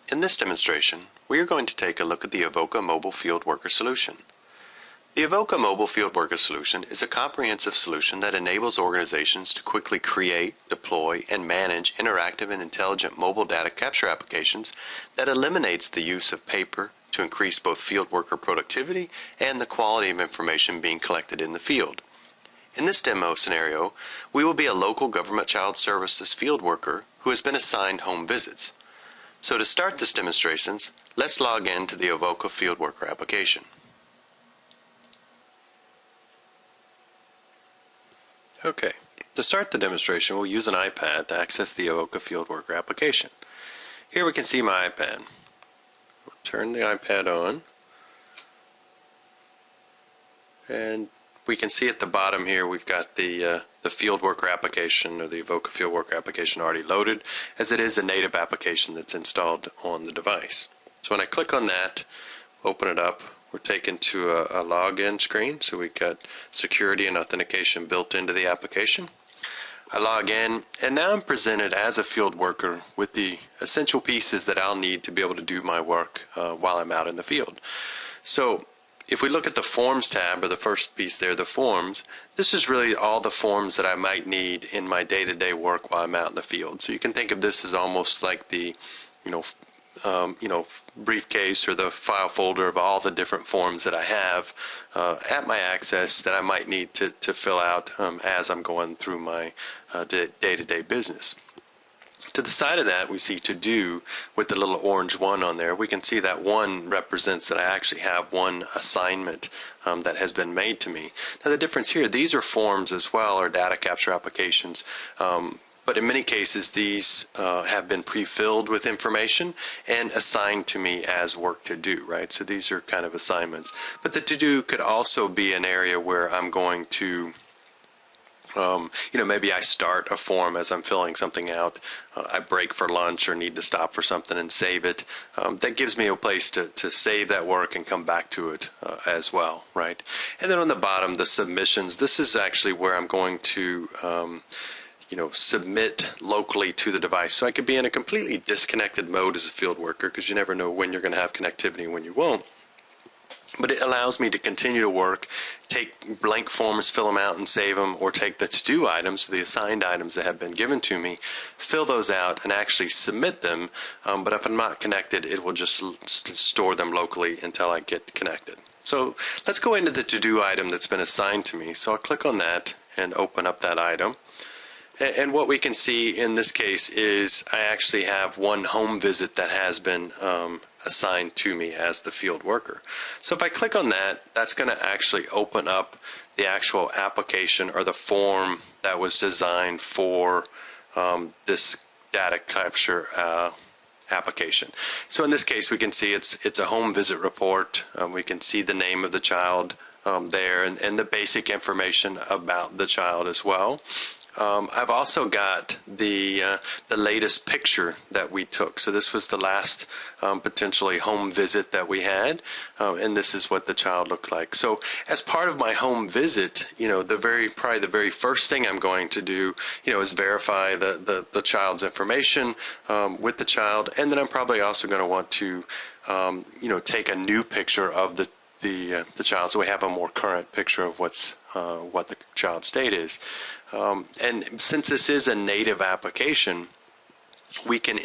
In this demonstration, we are going to take a look at the Avoka Mobile Field Worker Solution. The Avoka Mobile Field Worker Solution is a comprehensive solution that enables organizations to quickly create, deploy, and manage interactive and intelligent mobile data capture applications that eliminates the use of paper to increase both field worker productivity and the quality of information being collected in the field. In this demo scenario, we will be a local government child services field worker who has been assigned home visits. So to start this demonstration, let's log in to the Avoka Field Worker application. Okay, to start the demonstration, we'll use an iPad to access the Aoka Field Worker application. Here we can see my iPad. We'll turn the iPad on, and we can see at the bottom here we've got the Field Worker application, or the Avoka Field Worker application, already loaded, as it is a native application that's installed on the device. So when I click on that, open it up, we're taken to a login screen. So we've got security and authentication built into the application. I log in, and now I'm presented as a field worker with the essential pieces that I'll need to be able to do my work while I'm out in the field. So if we look at the Forms tab, or the first piece there, the Forms, this is really all the forms that I might need in my day-to-day work while I'm out in the field. So you can think of this as almost like the, briefcase or the file folder of all the different forms that I have at my access that I might need to fill out as I'm going through my day-to-day business. To the side of that, we see To Do with the little orange 1 on there. We can see that 1 represents that I actually have one assignment that has been made to me. Now the difference here, these are forms as well, or data capture applications. But in many cases, these have been pre-filled with information and assigned to me as work to do, right? So these are kind of assignments. But the to-do could also be an area where I'm going to, maybe I start a form as I'm filling something out. I break for lunch or need to stop for something and save it. That gives me a place to save that work and come back to it as well, right? And then on the bottom, the submissions. This is actually where I'm going to submit locally to the device. So I could be in a completely disconnected mode as a field worker, because you never know when you're going to have connectivity and when you won't. But it allows me to continue to work, take blank forms, fill them out and save them, or take the to-do items, the assigned items that have been given to me, fill those out and actually submit them. But if I'm not connected, it will just store them locally until I get connected. So let's go into the to-do item that's been assigned to me. So I'll click on that and open up that item. And what we can see in this case is I actually have one home visit that has been assigned to me as the field worker. So if I click on that, that's going to actually open up the actual application or the form that was designed for this data capture application. So in this case, we can see it's a home visit report. We can see the name of the child there and the basic information about the child as well. I've also got the latest picture that we took. So this was the last potentially home visit that we had, and this is what the child looked like. So as part of my home visit, probably the very first thing I'm going to do, is verify the child's information with the child, and then I'm probably also going to want to, take a new picture of the child, so we have a more current picture of what the child's state is. And since this is a native application, we can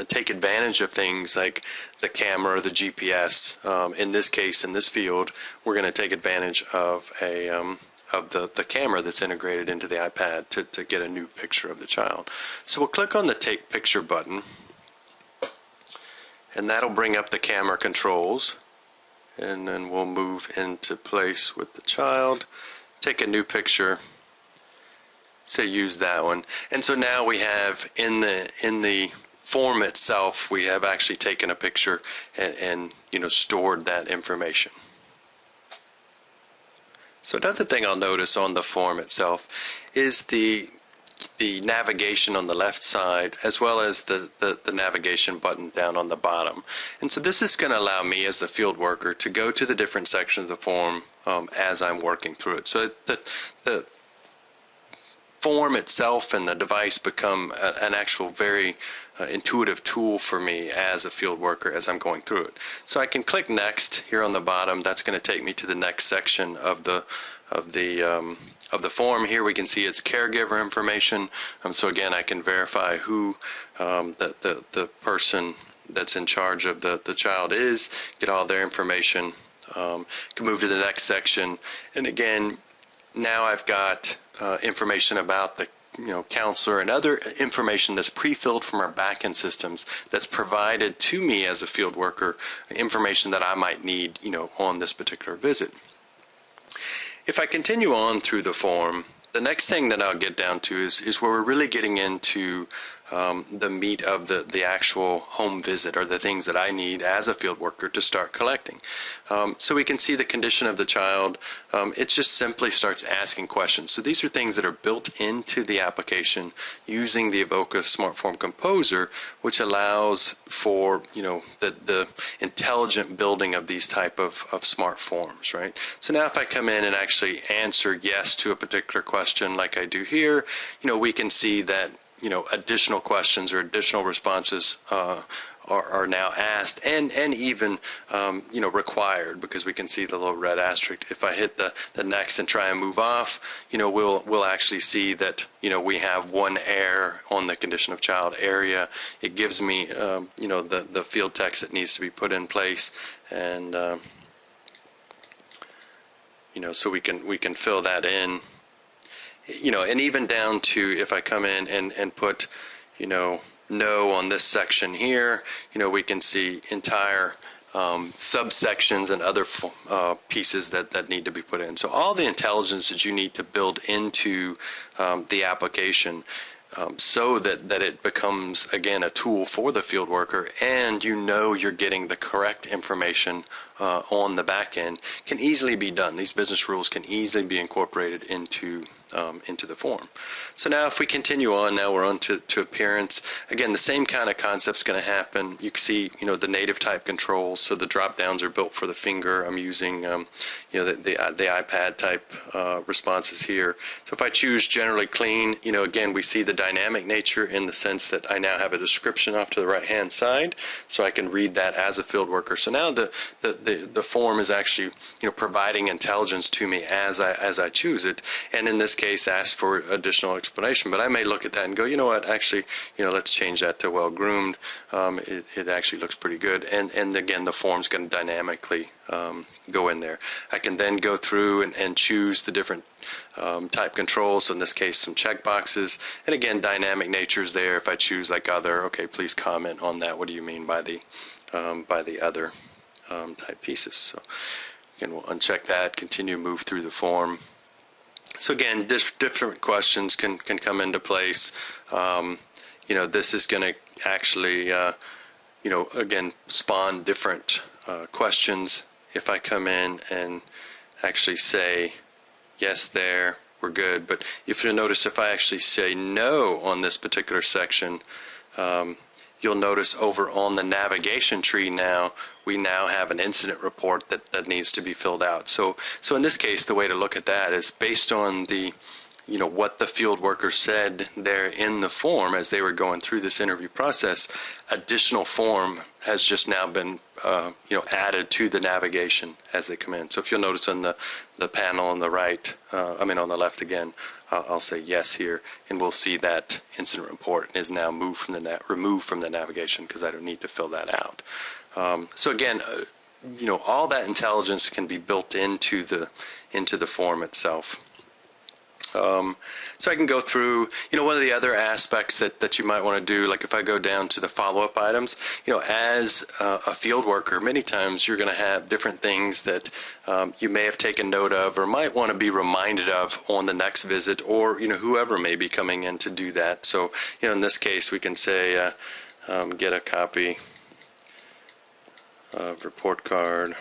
take advantage of things like the camera or the GPS. In this case, in this field, we're going to take advantage of the camera that's integrated into the iPad to get a new picture of the child. So we'll click on the Take Picture button, and that'll bring up the camera controls. And then we'll move into place with the child, take a new picture, say use that one. And so now we have in the form itself, we have actually taken a picture and stored that information. So another thing I'll notice on the form itself is the navigation on the left side, as well as the navigation button down on the bottom. And so this is going to allow me as the field worker to go to the different sections of the form as I'm working through it. So the form itself and the device become an actual very intuitive tool for me as a field worker as I'm going through it. So I can click next here on the bottom. That's going to take me to the next section of the form. Here we can see it's caregiver information. So again, I can verify who the person that's in charge of the child is, get all their information. Can move to the next section, and again, now I've got information about the counselor and other information that's pre-filled from our back-end systems that's provided to me as a field worker, information that I might need on this particular visit. If I continue on through the form, the next thing that I'll get down to is where we're really getting into the meat of the actual home visit, or the things that I need as a field worker to start collecting. So we can see the condition of the child. It just simply starts asking questions. So these are things that are built into the application using the Avoka Smart Form Composer, which allows for the intelligent building of these type of smart forms, right? So now if I come in and actually answer yes to a particular question like I do here, we can see that additional questions or additional responses are now asked and even required, because we can see the little red asterisk. If I hit the next and try and move off, we'll actually see that we have one error on the condition of child area. It gives me the field text that needs to be put in place, and so we can fill that in. And even down to if I come in and put, no on this section here, we can see entire subsections and other pieces that need to be put in. So all the intelligence that you need to build into the application, so that it becomes, again, a tool for the field worker, and you're getting the correct information on the back end, can easily be done. These business rules can easily be incorporated into the form. So now if we continue on, now we're on to appearance. Again, the same kind of concept's going to happen. You can see, the native type controls. So the drop downs are built for the finger. I'm using, the iPad type responses here. So if I choose generally clean, again, we see the dynamic nature in the sense that I now have a description off to the right-hand side, so I can read that as a field worker. So now the form is actually, providing intelligence to me as I choose it, and in this case ask for additional explanation. But I may look at that and go, what, actually, let's change that to well groomed. It actually looks pretty good, and again, the form's going to dynamically go in there. I can then go through and choose the different type controls. So in this case, some check boxes, and again, dynamic nature is there. If I choose like other, okay, please comment on that. What do you mean by the other type pieces? So again, we'll uncheck that, continue to move through the form. So again, different questions can come into place. This is going to actually, again, spawn different questions. If I come in and actually say yes there, we're good. But if you'll notice, if I actually say no on this particular section, you'll notice over on the navigation tree now, we now have an incident report that needs to be filled out. So in this case, the way to look at that is based on the, what the field worker said there in the form as they were going through this interview process, additional form has just now been, added to the navigation as they come in. So if you'll notice on the panel on the right, on the left again, I'll say yes here, and we'll see that incident report is now removed from the navigation because I don't need to fill that out. So again, all that intelligence can be built into the form itself. So I can go through, one of the other aspects that you might want to do, like if I go down to the follow-up items, as a field worker, many times you're going to have different things that you may have taken note of or might want to be reminded of on the next visit, or, whoever may be coming in to do that. So, in this case, we can say, get a copy of report card,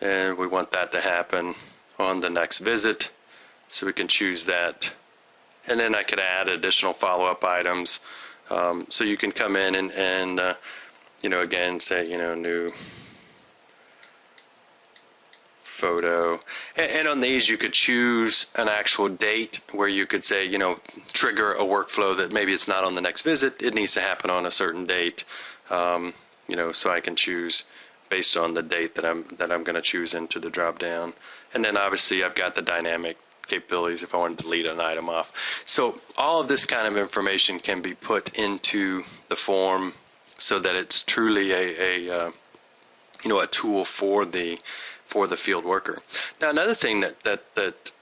and we want that to happen on the next visit, so we can choose that, and then I could add additional follow-up items. So you can come in and again say, new photo. And on these, you could choose an actual date where you could say, trigger a workflow that maybe it's not on the next visit. It needs to happen on a certain date. So I can choose based on the date that I'm going to choose into the drop down. And then obviously I've got the dynamic capabilities if I want to delete an item off. So all of this kind of information can be put into the form so that it's truly a tool for the field worker. Now, another thing that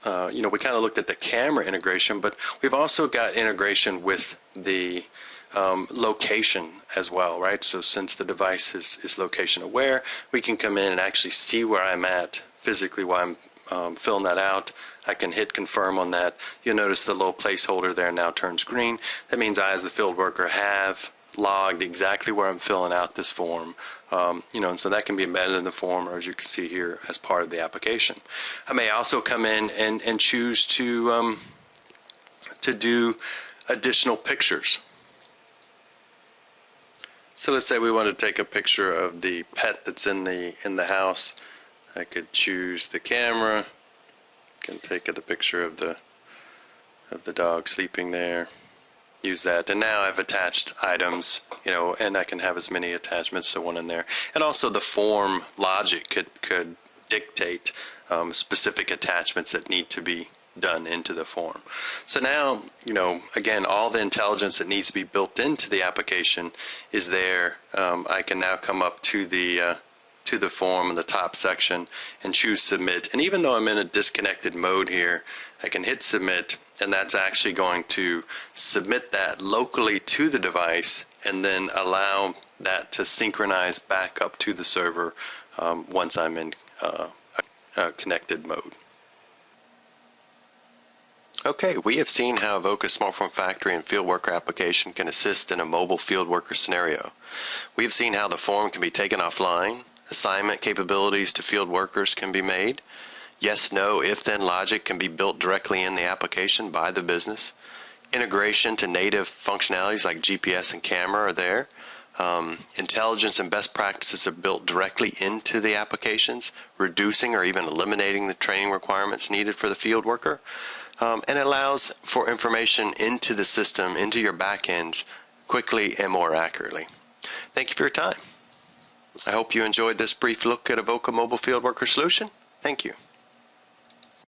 we kind of looked at the camera integration, but we've also got integration with the location as well, right? So since the device is location aware, we can come in and actually see where I'm at physically while I'm filling that out. I can hit confirm on that. You'll notice the little placeholder there now turns green. That means I, as the field worker, have logged exactly where I'm filling out this form. And so that can be embedded in the form, or as you can see here, as part of the application. I may also come in and choose to do additional pictures. So let's say we want to take a picture of the pet that's in the house. I could choose the camera. Can take the picture of the dog sleeping there. Use that, and now I've attached items, and I can have as many attachments to one in there. And also the form logic could dictate specific attachments that need to be done into the form. So now, again, all the intelligence that needs to be built into the application is there. I can now come up to the form in the top section and choose submit. And even though I'm in a disconnected mode here, I can hit submit, and that's actually going to submit that locally to the device and then allow that to synchronize back up to the server once I'm in a connected mode. Okay, we have seen how Avoka Smart Form Factory and Field Worker application can assist in a mobile field worker scenario. We have seen how the form can be taken offline, assignment capabilities to field workers can be made, yes, no, if-then logic can be built directly in the application by the business, integration to native functionalities like GPS and camera are there, intelligence and best practices are built directly into the applications, reducing or even eliminating the training requirements needed for the field worker, and allows for information into the system, into your backends, quickly and more accurately. Thank you for your time. I hope you enjoyed this brief look at Avoka Mobile Field Worker Solution. Thank you.